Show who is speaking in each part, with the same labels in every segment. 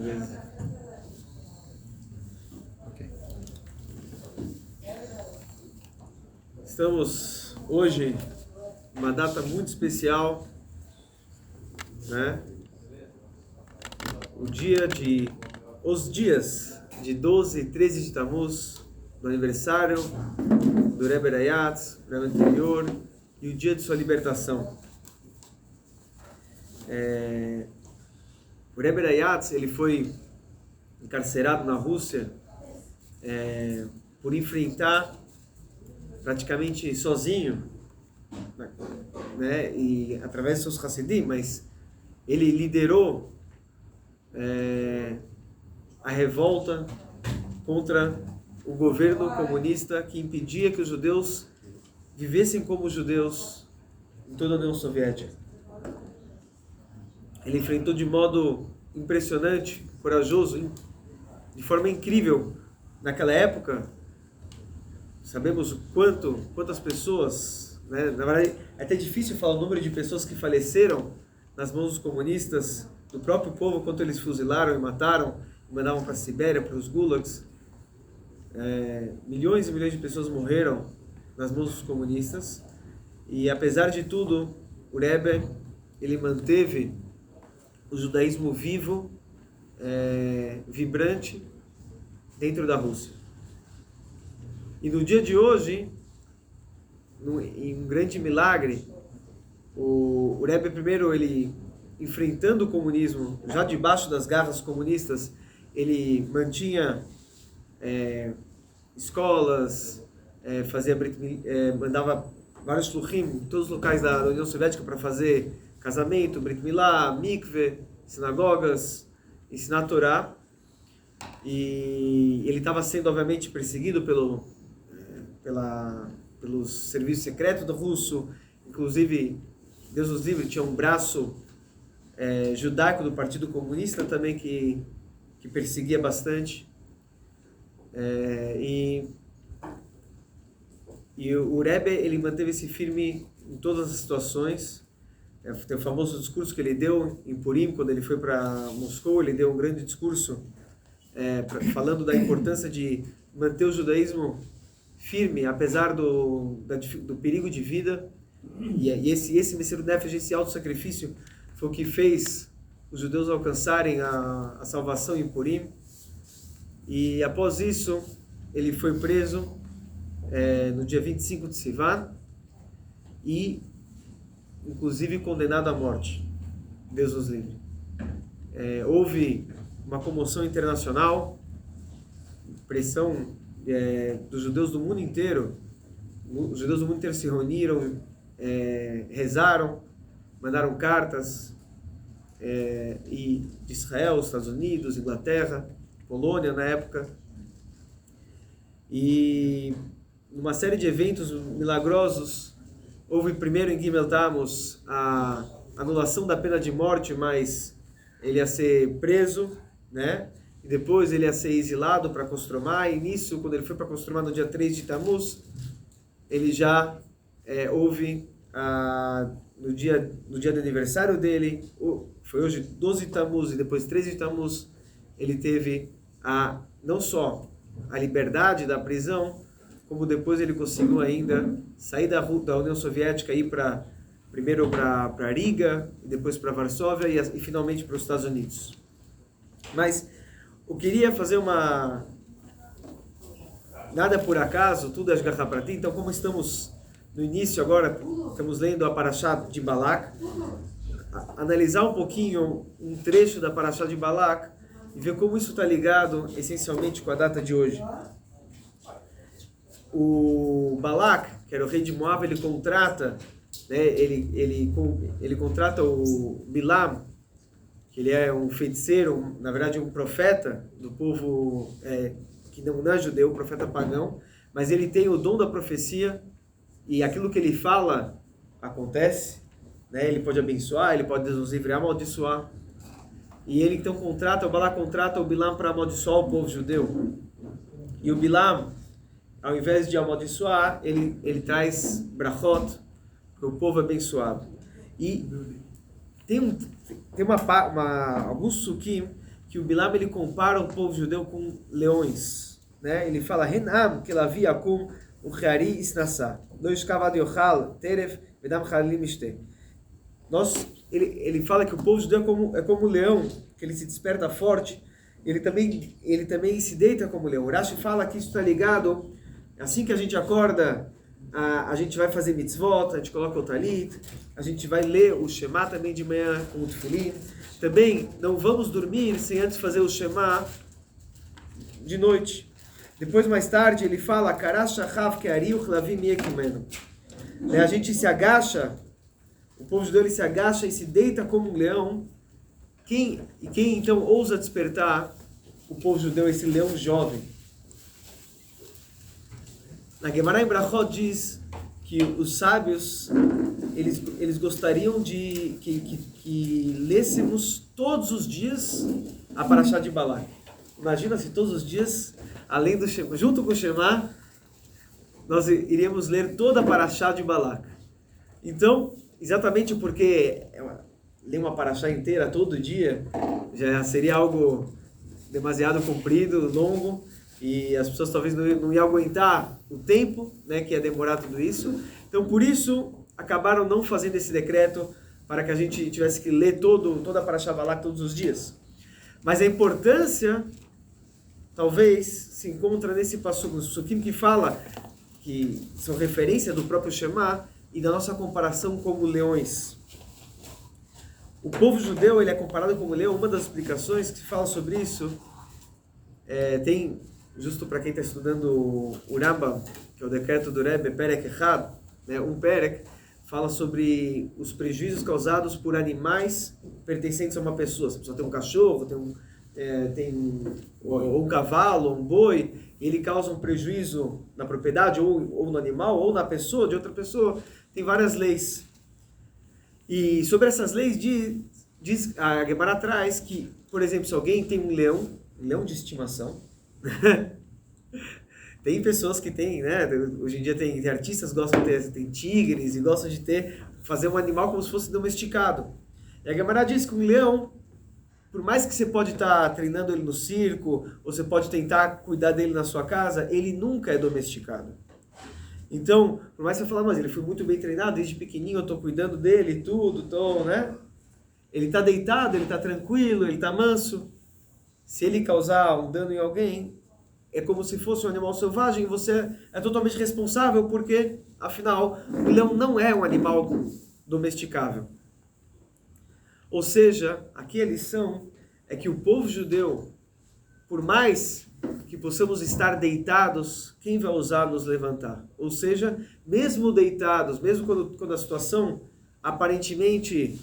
Speaker 1: Beleza. Ok. Estamos hoje uma data muito especial, né? Os dias de 12 e 13 de Tammuz, do aniversário do Rebbe Rayatz, do ano anterior, e o dia de sua libertação. O Rebbe Rayatz, ele foi encarcerado na Rússia por enfrentar praticamente sozinho, né, e através de seus Hassidim, mas ele liderou a revolta contra o governo comunista que impedia que os judeus vivessem como judeus em toda a União Soviética. Ele enfrentou de modo impressionante, corajoso, de forma incrível. Naquela época, sabemos quantas pessoas, né? Na verdade, é até difícil falar o número de pessoas que faleceram nas mãos dos comunistas, do próprio povo, quanto eles fuzilaram e mataram, e mandavam para a Sibéria, para os gulags. Milhões e milhões de pessoas morreram nas mãos dos comunistas. E apesar de tudo, o Rebbe, ele manteve o judaísmo vivo, vibrante, dentro da Rússia. E no dia de hoje, em um grande milagre, o Rebbe primeiro, ele enfrentando o comunismo, já debaixo das garras comunistas, ele mantinha escolas, mandava vários shluchim em todos os locais da União Soviética para fazer casamento, Brit Milá, mikve, sinagogas, ensinar a Torá. E ele estava sendo, obviamente, perseguido pelos serviços secretos do russo. Inclusive, Deus os livre, tinha um braço judaico do Partido Comunista também que perseguia bastante. E o Rebbe, ele manteve-se firme em todas as situações. Tem o famoso discurso que ele deu em Purim, quando ele foi para Moscou. Ele deu um grande discurso falando da importância de manter o judaísmo firme, apesar do perigo de vida. E esse Messirut Nefesh, esse auto-sacrifício, foi o que fez os judeus alcançarem a salvação em Purim. E após isso, ele foi preso no dia 25 de Sivan e, inclusive, condenado à morte. Deus os livre. Houve uma comoção internacional, pressão dos judeus do mundo inteiro. Os judeus do mundo inteiro se reuniram, rezaram, mandaram cartas, e de Israel, Estados Unidos, Inglaterra, Polônia na época. E numa série de eventos milagrosos, houve primeiro em Gimel Tammuz a anulação da pena de morte, mas ele ia ser preso, né? E depois ele ia ser exilado para Kostromá. E nisso, quando ele foi para Kostromá no dia 3 de Tammuz, ele já houve no dia do aniversário dele, foi hoje 12 de Tammuz e depois 13 de Tammuz, ele teve não só a liberdade da prisão, como depois ele conseguiu ainda sair da União Soviética e ir primeiro para Riga, e depois para Varsóvia e finalmente para os Estados Unidos. Mas eu queria fazer nada por acaso, tudo é Ashgaha Prati. Então, como estamos no início agora, estamos lendo a Parashá de Balak, analisar um pouquinho um trecho da Parashá de Balak e ver como isso está ligado essencialmente com a data de hoje. O Balak, que era o rei de Moab, ele contrata, né, ele contrata o Bilam, que ele é um feiticeiro, na verdade um profeta do povo que não é judeu, um profeta pagão, mas ele tem o dom da profecia e aquilo que ele fala acontece, né? Ele pode abençoar, ele pode Deus livre amaldiçoar. E ele então o Balak contrata o Bilam para amaldiçoar o povo judeu. E o Bilam, ao invés de amaldiçoar, ele traz brachot para o povo abençoado. E tem alguns sukim que o Bilam ele compara o povo judeu com leões, né? Ele fala Renam que lavi akum o reari isnasa não escava de ochal teref vedam chalim mishte. Ele fala que o povo judeu é como um leão, que ele se desperta forte, ele também se deita como leão. O Rashi fala que isso está ligado, assim que a gente acorda, a gente vai fazer mitzvot, a gente coloca o talit, a gente vai ler o Shema também de manhã com o tefilim. Também não vamos dormir sem antes fazer o Shema de noite. Depois, mais tarde, ele fala, Karash shachav ke'ariuch lavim yekimenu. A gente se agacha, o povo judeu ele se agacha e se deita como um leão. Quem então ousa despertar o povo judeu, esse leão jovem? Na Gemara em Brachot diz que os sábios eles gostariam de que lêssemos todos os dias a Parashá de Balak. Imagina se todos os dias, além do Shema, junto com o Shema, nós iríamos ler toda a Parashá de Balak. Então, exatamente porque ler uma Parashá inteira todo dia já seria algo demasiado comprido, longo, e as pessoas talvez não iam aguentar o tempo, né, que ia demorar tudo isso. Então, por isso, acabaram não fazendo esse decreto para que a gente tivesse que ler toda a Parashá Balak todos os dias. Mas a importância, talvez, se encontra nesse passuco, no Sukim, que fala que são referência do próprio Shema e da nossa comparação como leões. O povo judeu ele é comparado como leão. Uma das explicações que fala sobre isso tem, justo para quem está estudando o Rambam, que é o decreto do Rebbe, Perek Echad, né, um Perek, fala sobre os prejuízos causados por animais pertencentes a uma pessoa. Se a pessoa tem um cachorro, tem um cavalo, ou um boi, ele causa um prejuízo na propriedade, ou no animal, ou na pessoa, de outra pessoa. Tem várias leis. E sobre essas leis, diz a Gemara traz que, por exemplo, se alguém tem um leão de estimação, tem pessoas que têm, né, hoje em dia tem artistas que gostam de ter, tem tigres, e gostam de fazer um animal como se fosse domesticado. E a Gemara diz que um leão, por mais que você pode estar treinando ele no circo, ou você pode tentar cuidar dele na sua casa, ele nunca é domesticado. Então, por mais que você fale, mas ele foi muito bem treinado, desde pequenininho eu estou cuidando dele, tudo, né? Ele está deitado, ele está tranquilo, ele está manso. Se ele causar um dano em alguém, é como se fosse um animal selvagem, você é totalmente responsável, porque, afinal, o leão não é um animal domesticável. Ou seja, aqui a lição é que o povo judeu, por mais que possamos estar deitados, quem vai ousar nos levantar? Ou seja, mesmo deitados, mesmo quando a situação aparentemente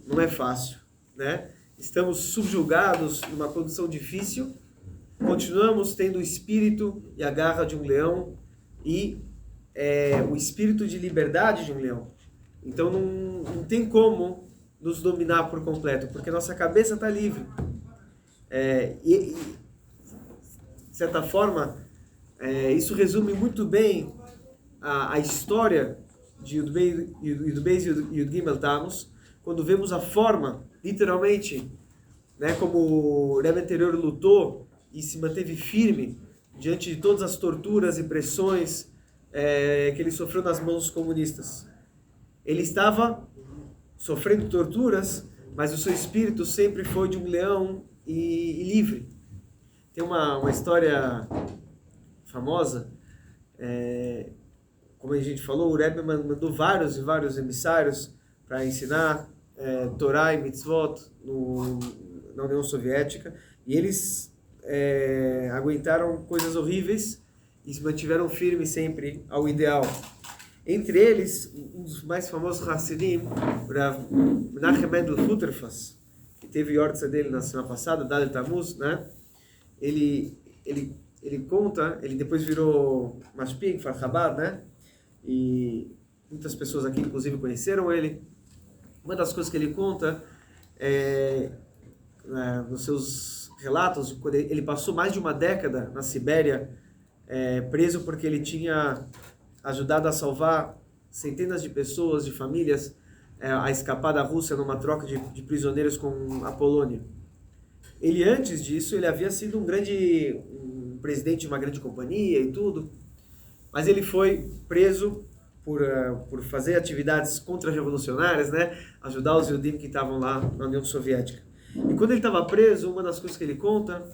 Speaker 1: não é fácil, né? Estamos subjugados numa condição difícil, continuamos tendo o espírito e a garra de um leão e o espírito de liberdade de um leão. Então não tem como nos dominar por completo, porque nossa cabeça está livre. De certa forma, isso resume muito bem a história de Yud-Beis e Yud-Gimel Tammuz, quando vemos a forma, literalmente, né, como o Rebbe anterior lutou e se manteve firme diante de todas as torturas e pressões que ele sofreu nas mãos dos comunistas. Ele estava sofrendo torturas, mas o seu espírito sempre foi de um leão e livre. Tem uma história famosa, como a gente falou, o Rebbe mandou vários e vários emissários para ensinar Torá e Mitzvot na União Soviética, e eles aguentaram coisas horríveis e se mantiveram firmes sempre ao ideal. Entre eles, um dos mais famosos Hassidim, Menachem Mendel Futerfas, que teve a horta dele na semana passada, Daled Tammuz, né? Ele conta, ele depois virou Mashpia, Kfar Chabad, né? E muitas pessoas aqui, inclusive, conheceram ele. Uma das coisas que ele conta nos seus relatos, quando ele passou mais de uma década na Sibéria, preso porque ele tinha ajudado a salvar centenas de pessoas, de famílias, a escapar da Rússia numa troca de prisioneiros com a Polônia. ele antes disso, ele havia sido um presidente de uma grande companhia e tudo, mas ele foi preso por fazer atividades contra-revolucionárias, né? Ajudar os Yudim que estavam lá na União Soviética. E quando ele estava preso, uma das coisas que ele conta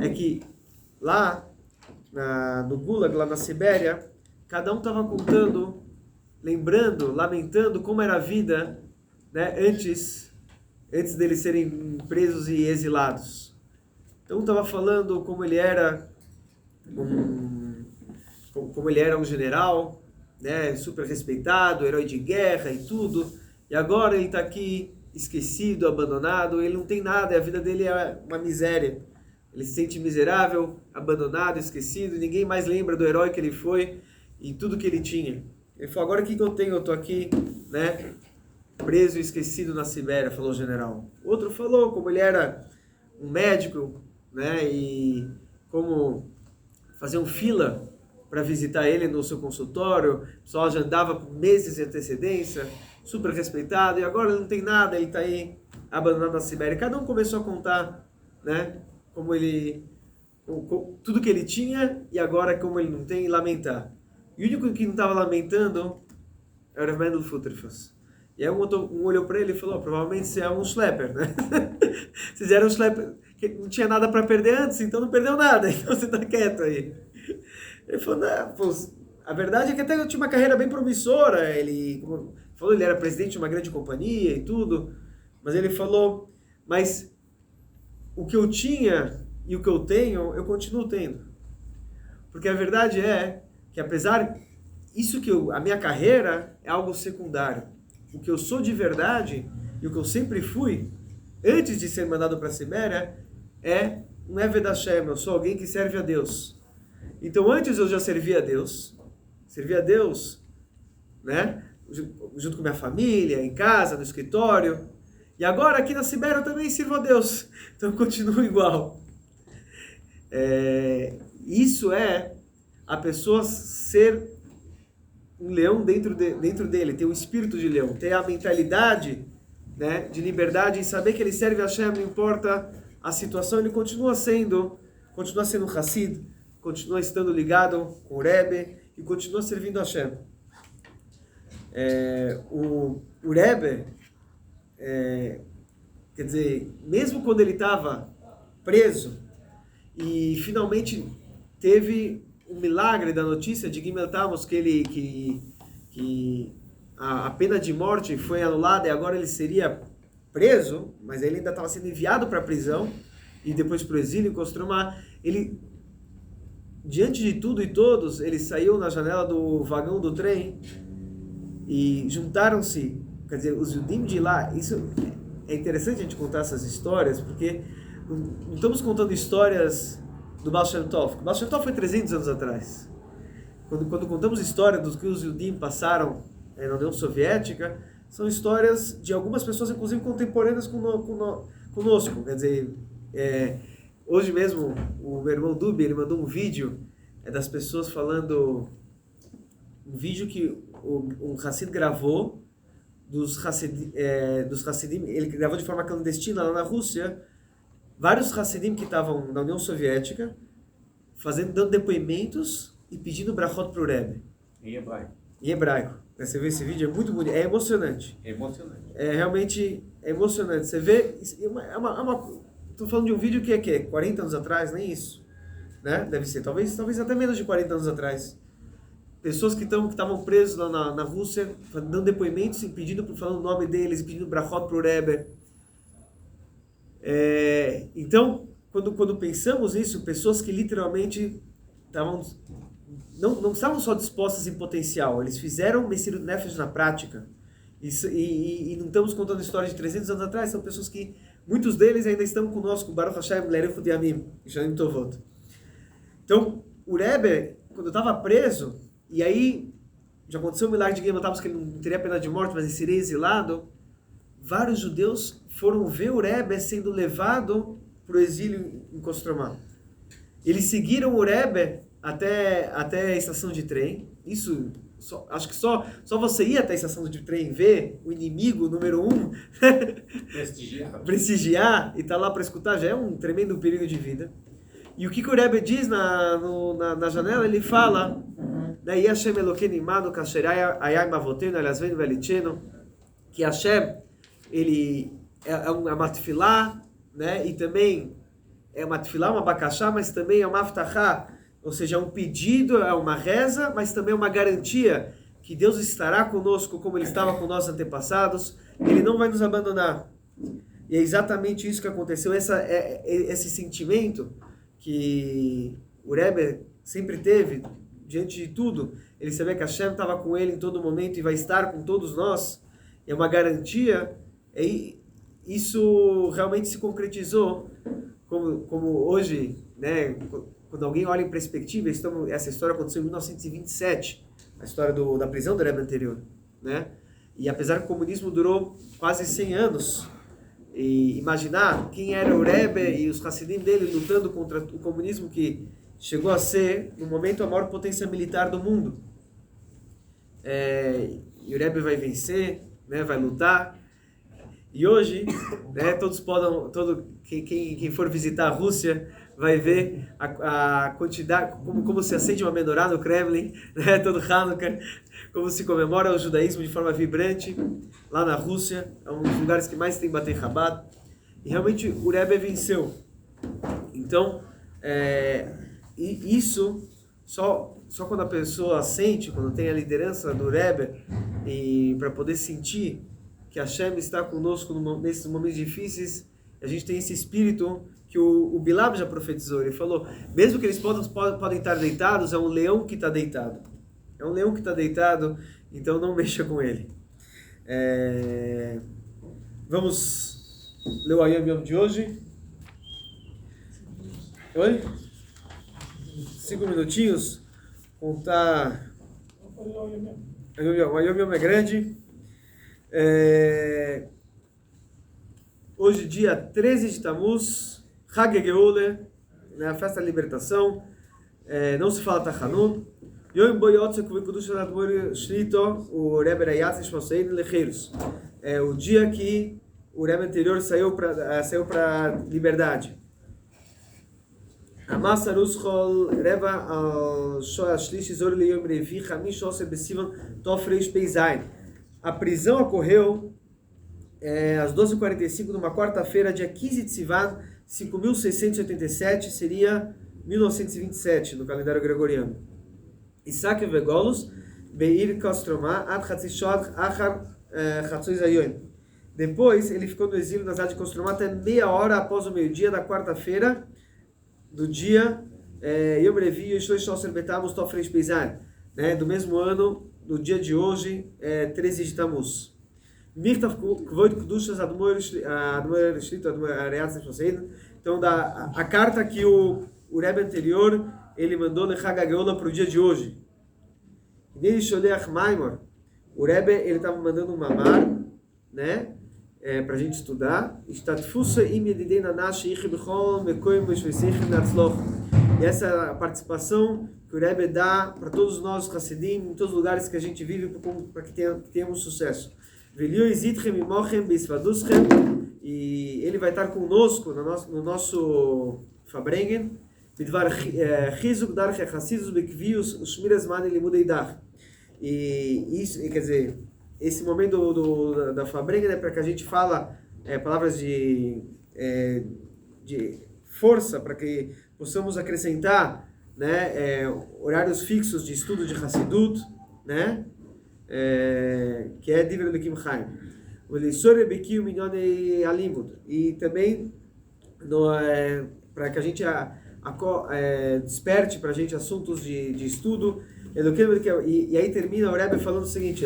Speaker 1: é que lá no Gulag, lá na Sibéria, cada um estava contando, lembrando, lamentando como era a vida, né, antes deles serem presos e exilados. Então estava falando como ele era um general, né, super respeitado, herói de guerra e tudo, e agora ele está aqui esquecido, abandonado, ele não tem nada, a vida dele é uma miséria. Ele se sente miserável, abandonado, esquecido, ninguém mais lembra do herói que ele foi e tudo que ele tinha. Ele falou, agora o que eu tenho? Eu estou aqui, né, preso e esquecido na Sibéria, falou o general. Outro falou como ele era um médico, né, e como faziam fila para visitar ele no seu consultório, o pessoal já andava por meses de antecedência, super respeitado, e agora ele não tem nada, ele está aí abandonado na Sibéria. Cada um começou a contar, né, como ele, tudo que ele tinha e agora como ele não tem, e lamentar. E o único que não estava lamentando era o Mendel Futrifas. E aí um olhou para ele e falou, provavelmente você é um schlepper, né? Vocês eram um schlepper, que não tinha nada para perder antes, então não perdeu nada, então você está quieto aí. Ele falou, não, pô, a verdade é que até eu tinha uma carreira bem promissora, ele falou, ele era presidente de uma grande companhia e tudo, mas ele falou, mas o que eu tinha e o que eu tenho, eu continuo tendo. Porque a verdade é que apesar, a minha carreira é algo secundário. O que eu sou de verdade e o que eu sempre fui, antes de ser mandado para a Sibéria, é um Eved Hashem, eu sou alguém que serve a Deus. Então antes eu já servia a Deus, né, junto com minha família, em casa, no escritório, e agora aqui na Sibéria eu também sirvo a Deus, então eu continuo igual. Isso é a pessoa ser um leão dentro dele, ter um espírito de leão, ter a mentalidade, né, de liberdade e saber que ele serve a Hashem, não importa a situação, ele continua sendo um Hassid, continua estando ligado com o Rebbe e continua servindo a Hashem. O Rebbe, quer dizer, mesmo quando ele estava preso e finalmente teve o milagre da notícia de Gimel Tammuz, que a pena de morte foi anulada e agora ele seria preso, mas ele ainda estava sendo enviado para a prisão e depois para o exílio em Kostromá. Ele, diante de tudo e todos, ele saiu na janela do vagão do trem e juntaram-se, quer dizer, os Yudim de lá. Isso é interessante a gente contar essas histórias, porque não estamos contando histórias do Baal Shem Tov. O Baal Shem Tov foi 300 anos atrás. Quando contamos histórias dos que os Yudim passaram na União Soviética, são histórias de algumas pessoas, inclusive contemporâneas conosco. Quer dizer, hoje mesmo, o meu irmão Dubi, ele mandou um vídeo das pessoas falando, um vídeo que um Hassid gravou dos Hassidim, ele gravou de forma clandestina lá na Rússia, vários Hassidim que estavam na União Soviética, dando depoimentos e pedindo brachot para o Rebbe.
Speaker 2: Em hebraico.
Speaker 1: Em hebraico. Você vê esse vídeo, é muito bonito, é emocionante. Realmente emocionante. Você vê, estou falando de um vídeo que é 40 anos atrás, nem isso, né? Deve ser, talvez até menos de 40 anos atrás. Pessoas que estavam presos lá na Rússia, dando depoimentos e falando o nome deles, pedindo brachot para o Rebbe. Então, quando pensamos nisso, pessoas que literalmente não estavam só dispostas em potencial, eles fizeram Messirut Nefesh na prática. E não estamos contando histórias de 300 anos atrás, são pessoas que, muitos deles ainda estão conosco, Baruch Hashem, Lerechut Yamim, Shanim Tovot. Então, o Rebbe, quando estava preso, e aí já aconteceu um milagre de Gimel Tammuz que ele não teria pena de morte, mas ele seria exilado, vários judeus foram ver o Rebbe sendo levado para o exílio em Kostromá. Eles seguiram o Rebbe até a estação de trem, isso acho que só você ir até a estação de trem ver o inimigo número 1 prestigiar e estar lá para escutar já é um tremendo perigo de vida. E o que o Rebbe diz na janela, ele fala, né, Yashem Elokeinu imanu kasher hayam avotenu elasvenu velichenu, que Hashem, ele é uma tefilá, né, e também é uma tefilá, uma bakashá, mas também é uma aftachá, ou seja, é um pedido, é uma reza, mas também é uma garantia que Deus estará conosco como Ele estava com nossos antepassados, Ele não vai nos abandonar. E é exatamente isso que aconteceu, esse sentimento que o Rebbe sempre teve, diante de tudo, ele sabia que Hashem estava com ele em todo momento e vai estar com todos nós, é uma garantia, e isso realmente se concretizou, como hoje, né, quando alguém olha em perspectiva, essa história aconteceu em 1927, a história da prisão do Rebbe anterior, né? E apesar que o comunismo durou quase 100 anos, e imaginar quem era o Rebbe e os Hassidim dele lutando contra o comunismo que chegou a ser, no momento, a maior potência militar do mundo. E o Rebbe vai vencer, né, vai lutar. E hoje, né, quem for visitar a Rússia vai ver a quantidade, como se acende uma menorá no Kremlin, né, todo Hanukkah, como se comemora o judaísmo de forma vibrante lá na Rússia, é um dos lugares que mais tem Batei Chabad, e realmente o Rebbe venceu. Então, isso só quando a pessoa sente, quando tem a liderança do Rebbe, e para poder sentir que Hashem está conosco nesses momentos difíceis, a gente tem esse espírito que o Bilam já profetizou. Ele falou, mesmo que eles podem estar deitados, é um leão que está deitado. É um leão que está deitado, então não mexa com ele. Vamos ler o Ayom Yom de hoje. Oi? 5 minutinhos. Contar. O Ayom Yom é grande. Hoje, dia 13 de Tammuz, Hag Geule, né, a festa da libertação. Não se fala Tachanun. Yom Boyotze Kuvikudush Admor Shlito, o Rebbe Rayatz Shmosein Lecheiros. O dia que o Rebbe anterior saiu para liberdade. Amasarus Chol Reba al Shoa Shlish Zor Leyom Revi Chamish Osir Besivan Tofreish Peizain. A prisão ocorreu às 12h45 numa quarta-feira, dia 15 de Sivan, 5.687, seria 1927 no calendário gregoriano. Isaac Vegolos, Beir Kostromá, Ad Chatzishod, Achar Chatzoy Zayon. Depois, ele ficou no exílio na cidade de Kostromá até meia hora após o meio-dia da quarta-feira, do dia Yom Revi, Yeshua Shosser Betamos, Tofreish Peizan, do mesmo ano, no dia de hoje, 13 de Tammuz. Mirtav Kvoid Kudushas Admoer Shlito Admoer Areatz Nefosseid. Então, a carta que o Rebbe anterior ele mandou no Chag HaGeula para o dia de hoje. Nele Sholeach Maimor, o Rebbe ele estava mandando um mamar, né, para a gente estudar. E essa é a participação que o Rebbe dá para todos nós, Hassidim, em todos os lugares que a gente vive, para que tenhamos sucesso. E ele vai estar conosco no nosso Fabrengen. E isso, quer dizer, esse momento da Fabrengen é para que a gente fala palavras de força, para que possamos acrescentar, né, horários fixos de estudo de Hassidut, né, que é Divrei Elokim Chaim. E também para que a gente desperte para a gente assuntos de estudo. E aí termina o Rebbe falando o seguinte: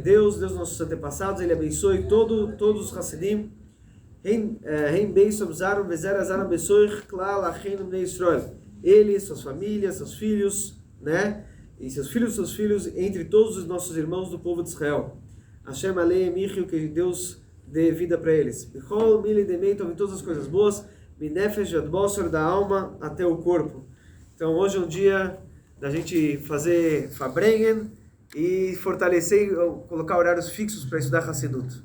Speaker 1: Deus, nossos antepassados, Ele abençoe todos os Hassidim. Ele, suas famílias, seus filhos, né? E seus filhos, entre todos os nossos irmãos do povo de Israel. Hashem Alei Emichu, que Deus dê vida para eles. Bichol Mili Demeitom, em todas as coisas boas, Minefesh Adbosor, da alma até o corpo. Então hoje é um dia da gente fazer Fabrengen e fortalecer, colocar horários fixos para estudar Hassidut.